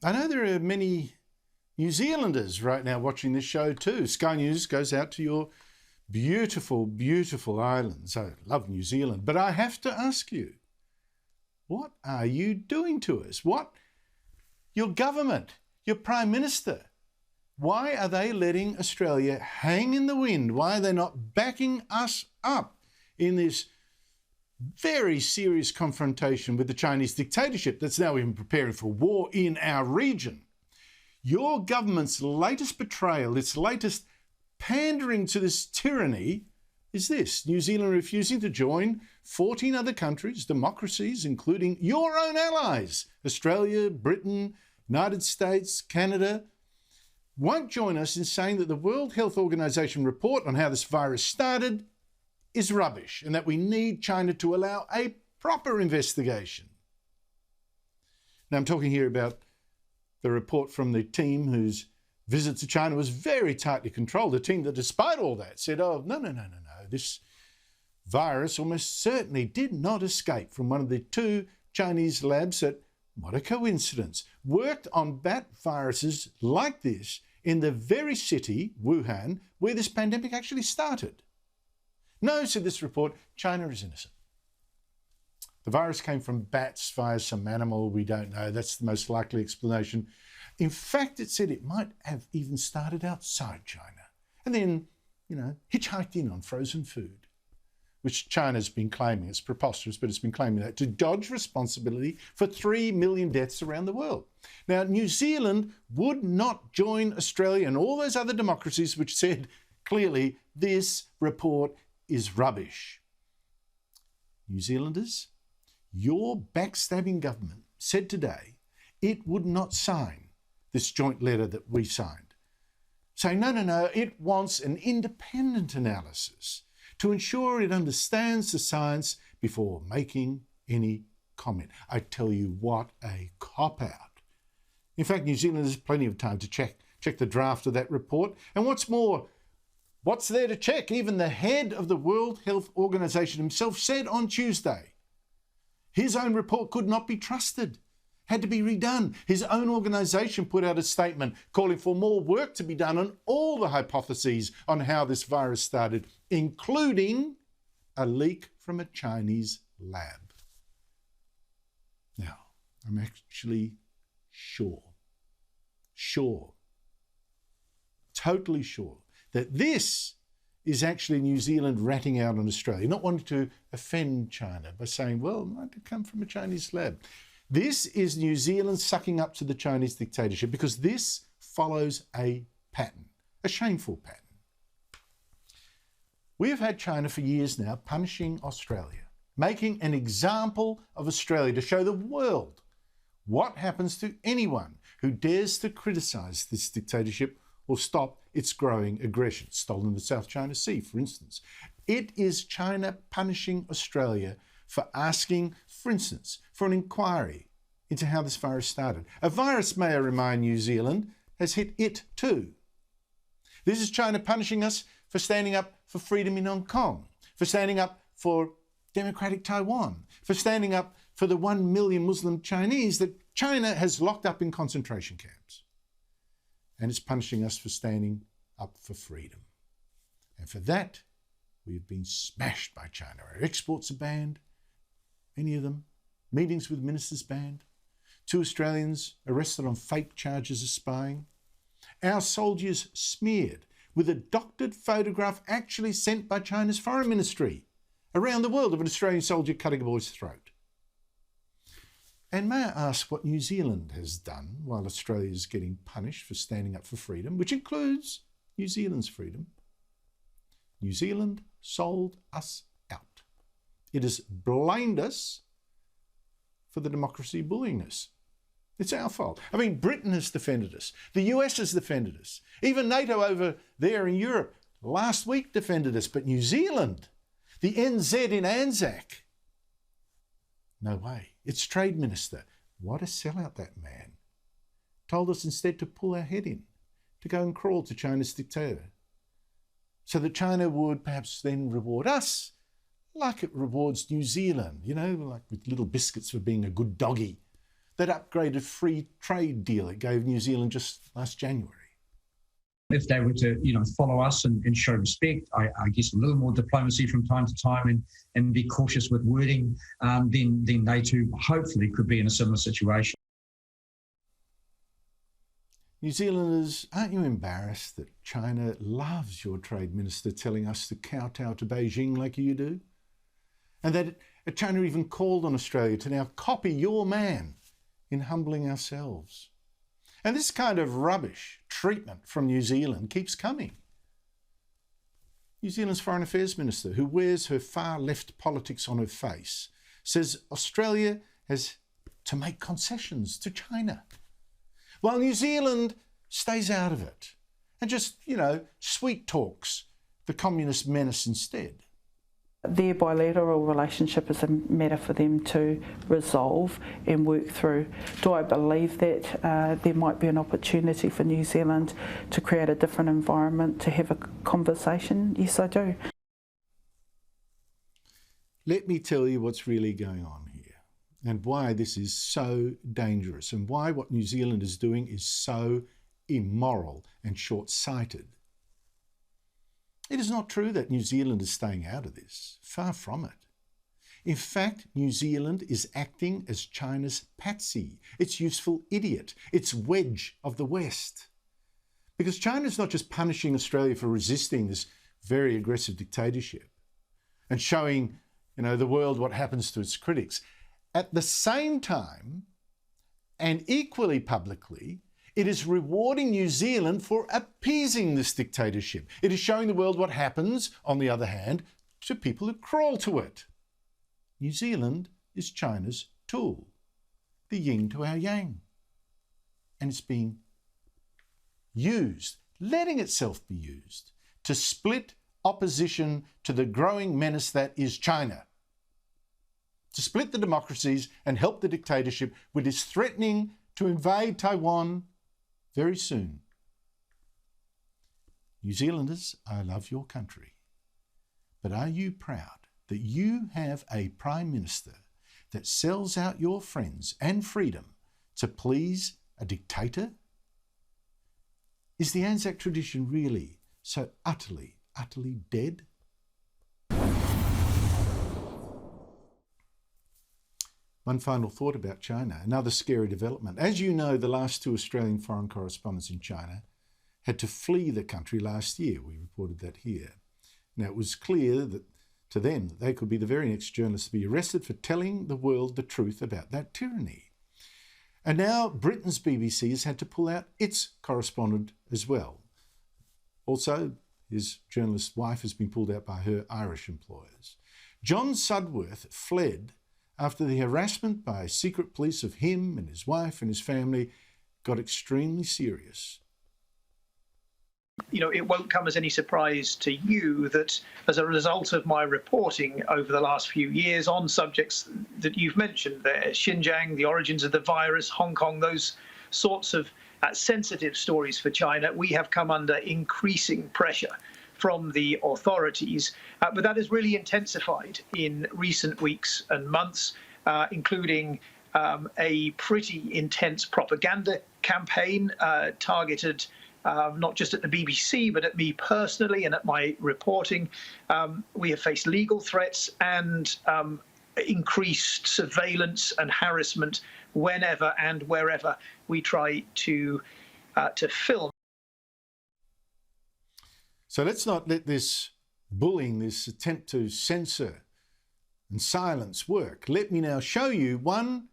I know there are many New Zealanders right now watching this show too. Sky News goes out to your beautiful, beautiful islands. I love New Zealand, but I have to ask you, what are you doing to us? What? Your government, your Prime Minister, why are they letting Australia hang in the wind? Why are they not backing us up in this very serious confrontation with the Chinese dictatorship that's now even preparing for war in our region? Your government's latest betrayal, its latest pandering to this tyranny is this: New Zealand refusing to join 14 other countries, democracies, including your own allies, Australia, Britain, United States, Canada, won't join us in saying that the World Health Organization report on how this virus started is rubbish and that we need China to allow a proper investigation. Now, I'm talking here about the report from the team whose visit to China was very tightly controlled, a team that, despite all that, said, oh, no, this virus almost certainly did not escape from one of the 2 Chinese labs that, what a coincidence, worked on bat viruses like this in the very city, Wuhan, where this pandemic actually started. No, said this report, China is innocent. The virus came from bats via some animal we don't know. That's the most likely explanation. In fact, it said it might have even started outside China and then, hitchhiked in on frozen food, which China's been claiming. It's preposterous, but it's been claiming that to dodge responsibility for 3 million deaths around the world. Now, New Zealand would not join Australia and all those other democracies which said clearly this report is rubbish. New Zealanders, your backstabbing government said today it would not sign this joint letter that we signed, saying, no, it wants an independent analysis to ensure it understands the science before making any comment. I tell you what, a cop-out. In fact, New Zealand has plenty of time to check the draft of that report. And what's more, what's there to check? Even the head of the World Health Organization himself said on Tuesday his own report could not be trusted, had to be redone. His own organisation put out a statement calling for more work to be done on all the hypotheses on how this virus started, including a leak from a Chinese lab. Now, I'm actually totally sure that this is actually New Zealand ratting out on Australia, not wanting to offend China by saying, well, it might have come from a Chinese lab. This is New Zealand sucking up to the Chinese dictatorship because this follows a pattern, a shameful pattern. We have had China for years now punishing Australia, making an example of Australia to show the world what happens to anyone who dares to criticise this dictatorship or stop its growing aggression. Stolen the South China Sea, for instance. It is China punishing Australia for asking, for instance, for an inquiry into how this virus started. A virus, may I remind New Zealand, has hit it too. This is China punishing us for standing up for freedom in Hong Kong, for standing up for democratic Taiwan, for standing up for the 1 million Muslim Chinese that China has locked up in concentration camps. And it's punishing us for standing up for freedom. And for that, we've been smashed by China. Our exports are banned, many of them. Meetings with ministers banned. 2 Australians arrested on fake charges of spying. Our soldiers smeared with a doctored photograph actually sent by China's foreign ministry around the world of an Australian soldier cutting a boy's throat. And may I ask what New Zealand has done while Australia is getting punished for standing up for freedom, which includes New Zealand's freedom? New Zealand sold us out. It has blamed us for the democracy bullying us. It's our fault. I mean, Britain has defended us. The US has defended us. Even NATO over there in Europe last week defended us. But New Zealand, the NZ in Anzac, no way. Its trade minister, what a sellout that man, told us instead to pull our head in, to go and crawl to China's dictator, so that China would perhaps then reward us like it rewards New Zealand, like with little biscuits for being a good doggy. that upgraded free trade deal it gave New Zealand just last January. If they were to, follow us and show respect, I guess a little more diplomacy from time to time and be cautious with wording, then they too hopefully could be in a similar situation. New Zealanders, aren't you embarrassed that China loves your trade minister telling us to kowtow to Beijing like you do? And that China even called on Australia to now copy your man in humbling ourselves. And this kind of rubbish treatment from New Zealand keeps coming. New Zealand's Foreign Affairs Minister, who wears her far left politics on her face, says Australia has to make concessions to China, while New Zealand stays out of it and just, sweet talks the communist menace instead. Their bilateral relationship is a matter for them to resolve and work through. Do I believe that there might be an opportunity for New Zealand to create a different environment to have a conversation? Yes, I do. Let me tell you what's really going on here and why this is so dangerous and why what New Zealand is doing is so immoral and short-sighted. It is not true that New Zealand is staying out of this. Far from it. In fact, New Zealand is acting as China's patsy, its useful idiot, its wedge of the West. Because China is not just punishing Australia for resisting this very aggressive dictatorship and showing, the world what happens to its critics. At the same time, and equally publicly, it is rewarding New Zealand for appeasing this dictatorship. It is showing the world what happens, on the other hand, to people who crawl to it. New Zealand is China's tool, the yin to our yang. And it's being used, letting itself be used, to split opposition to the growing menace that is China. To split the democracies and help the dictatorship, which is threatening to invade Taiwan very soon. New Zealanders, I love your country. But are you proud that you have a Prime Minister that sells out your friends and freedom to please a dictator? Is the Anzac tradition really so utterly, utterly dead? One final thought about China, another scary development. As you know, the last two Australian foreign correspondents in China had to flee the country last year. We reported that here. Now, it was clear that to them they could be the very next journalists to be arrested for telling the world the truth about that tyranny. And now Britain's BBC has had to pull out its correspondent as well. Also, his journalist wife has been pulled out by her Irish employers. John Sudworth fled after the harassment by secret police of him and his wife and his family got extremely serious. It won't come as any surprise to you that as a result of my reporting over the last few years on subjects that you've mentioned there, Xinjiang, the origins of the virus, Hong Kong, those sorts of sensitive stories for China, we have come under increasing pressure from the authorities. But that has really intensified in recent weeks and months, including a pretty intense propaganda campaign targeted not just at the BBC, but at me personally and at my reporting. We have faced legal threats and increased surveillance and harassment whenever and wherever we try to film. So let's not let this bullying, this attempt to censor and silence work. Let me now show you one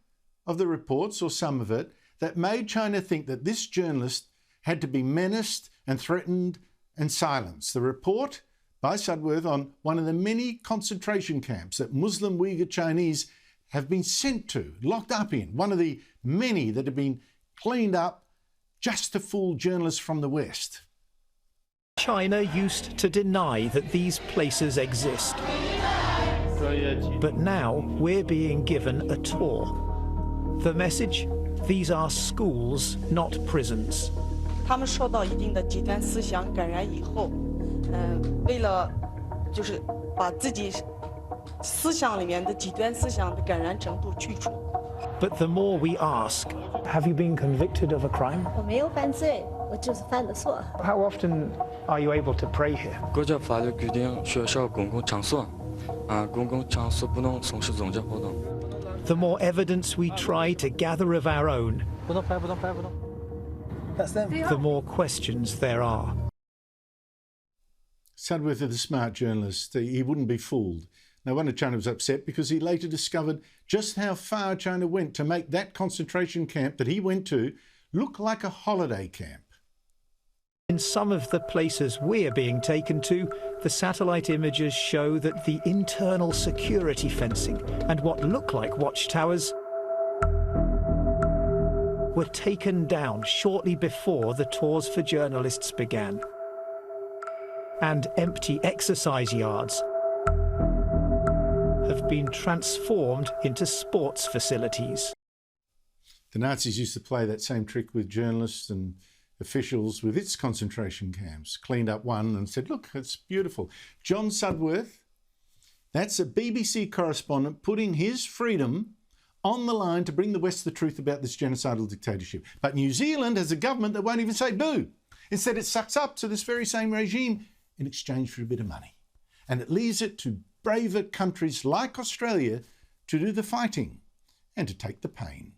of the reports, or some of it, that made China think that this journalist had to be menaced and threatened and silenced. The report by Sudworth on one of the many concentration camps that Muslim Uyghur Chinese have been sent to, locked up in, one of the many that have been cleaned up just to fool journalists from the West. China used to deny that these places exist. But now we're being given a tour. The message? These are schools, not prisons. 他们受到一定的极端思想感染以后，为了就是把自己思想里面的极端思想的感染程度去除。But the more we ask, have you been convicted of a crime? 我没有犯罪，我就是犯了错。 How often are you able to pray here? 国家法律规定，学校公共场所，公共场所不能从事宗教活动。 The more evidence we try to gather of our own, the more questions there are. Sudworth is a smart journalist. He wouldn't be fooled. No wonder China was upset, because he later discovered just how far China went to make that concentration camp that he went to look like a holiday camp. In some of the places we're being taken to, the satellite images show that the internal security fencing and what look like watchtowers were taken down shortly before the tours for journalists began. And empty exercise yards have been transformed into sports facilities. The Nazis used to play that same trick with journalists and officials with its concentration camps. Cleaned up one and said, look, it's beautiful. John Sudworth, that's a BBC correspondent putting his freedom on the line to bring the West the truth about this genocidal dictatorship. But New Zealand has a government that won't even say boo. Instead, it sucks up to this very same regime in exchange for a bit of money. And it leaves it to braver countries like Australia to do the fighting and to take the pain.